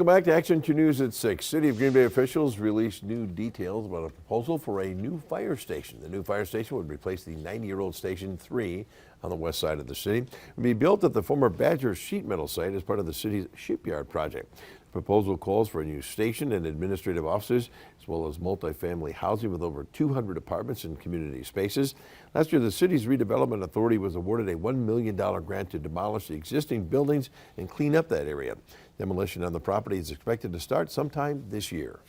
Welcome back to Action 2 News at 6. City of Green Bay officials released new details about a proposal for a new fire station. The new fire station would replace the 90-year-old Station 3 on the west side of the city. It would be built at the former Badger sheet metal site as part of the city's shipyard project. The proposal calls for a new station and administrative offices, as well as multifamily housing with over 200 apartments and community spaces. Last year, the city's redevelopment authority was awarded a $1 million grant to demolish the existing buildings and clean up that area. Demolition on the property is expected to start sometime this year.